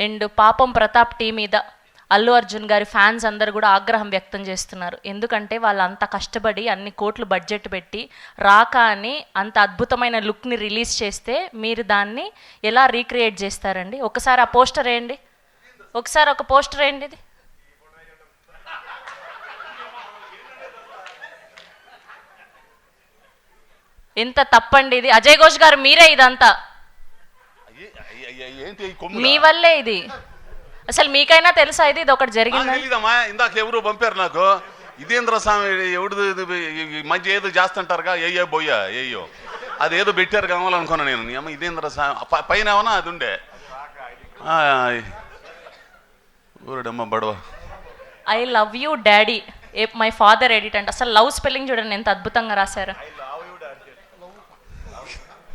And పాపం Pratap tea మీద అల్లు అర్జున్ గారి ఫ్యాన్స్ అందరూ కూడా ఆగ్రహం వ్యక్తం చేస్తున్నారు. ఎందుకంటే వాళ్ళు అంత కష్టపడి అన్ని కోట్లు బడ్జెట్ పెట్టి రాక అని అంత అద్భుతమైన లుక్ని రిలీజ్ చేస్తే మీరు దాన్ని ఎలా రీక్రియేట్ చేస్తారండి? ఒకసారి ఆ పోస్టర్ వేయండి, ఒకసారి ఒక పోస్టర్ వేయండి. ఇది ఎంత తప్పండి ఇది. అజయ్ ఘోష్ గారు మీరే ఇదంతా, మీ వల్లే ఇది. అసలు మీకైనా తెలుసా ఇది ఒకటి జరిగింది? ఇందాక ఎవరు పంపారు నాకు, ఇదేంద్ర స్వామి ఎవడు మధ్య ఏదో చేస్తుంటారుగా, ఏయో బొయ్యా ఏయో అది ఏదో పెట్టారు కావాలనుకున్నా నేను. ఇదేంద్ర స్వామి పైన ఏమన్నా అది ఉండే ఊరడమ్మ బడవ. I love you daddy, my father edit అంటే అసలు లవ్ స్పెల్లింగ్ చూడండి ఎంత అద్భుతంగా రాశారు.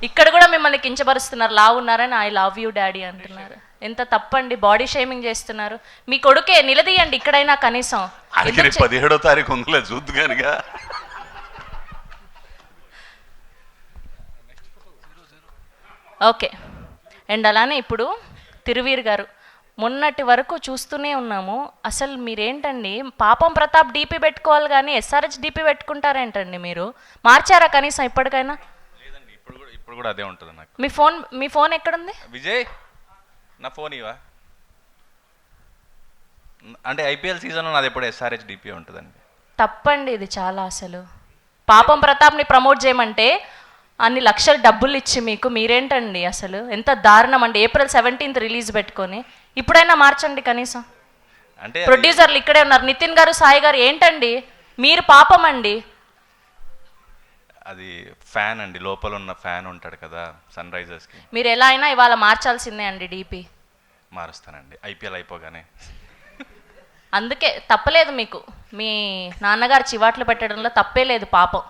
ఇక్కడ కూడా మిమ్మల్ని కించపరుస్తున్నారు, లావు ఉన్నారని ఐ లవ్ యూ డాడీ అంటున్నారు. ఎంత తప్పండి, బాడీ షేమింగ్ చేస్తున్నారు. మీ కొడుకే నిలదీయండి ఇక్కడైనా కనీసం. 17వ తారీఖు ఉందిలే చూద్దుగానిగా. ఓకే. అండ్ అలానే ఇప్పుడు తిరువీర్ గారు, మొన్నటి వరకు చూస్తూనే ఉన్నాము. అసలు మీరేంటండి పాపం ప్రతాప్ డీపీ పెట్టుకోవాలి కానీ ఎస్ఆర్హెచ్ డీపీ పెట్టుకుంటారేంటండి? మీరు మార్చారా కనీసం ఇప్పటికైనా? ఇప్పుడు కూడా అదే ఉంటుంది నాకు. మీ ఫోన్ ఎక్కడుంది విజయ్? నా ఫోన్ ఇవా అంటే ఐపీఎల్ సీజన్లో నాది ఎప్పుడు ఎస్ఆర్హెచ్ డిపి ఉంటుందండి. తప్పండి ఇది చాలా. అసలు పాపం ప్రతాప్ని ప్రమోట్ చేయమంటే అన్ని లక్షల డబ్బులు ఇచ్చి మీకు మీరేంటండి అసలు ఎంత దారుణం అండి. April 17th రిలీజ్ పెట్టుకొని ఇప్పుడైనా మార్చండి కనీసం. అంటే ప్రొడ్యూసర్లు ఇక్కడే ఉన్నారు, నితిన్ గారు, సాయి గారు. ఏంటండి మీరు పాపం అండి. అది ఫ్యాన్ అండి, లోపల ఉన్న ఫ్యాన్ ఉంటాడు కదా సన్ రైజర్స్కి. మీరు ఎలా అయినా ఇవాళ మార్చాల్సిందే అండి డీపీ. మారుస్తానండి ఐపీఎల్ అయిపోగానే. అందుకే తప్పలేదు మీకు, మీ నాన్నగారు చివాట్లు పెట్టడంలో తప్పే లేదు పాపం.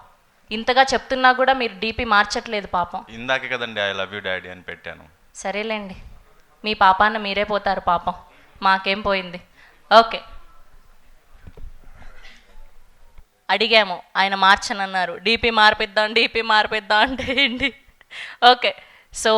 ఇంతగా చెప్తున్నా కూడా మీరు డీపీ మార్చట్లేదు పాపం. ఇందాకే కదండి ఐ లవ్ యూ డాడీ అని పెట్టాను. సరేలేండి, మీ పాపాన్న మీరే పోతారు పాపం, మాకేం పోయింది. ఓకే, అడిగాము ఆయన మార్చనన్నారు. డీపీ మార్పిద్దాం అంటే ఏంటి? Okay, so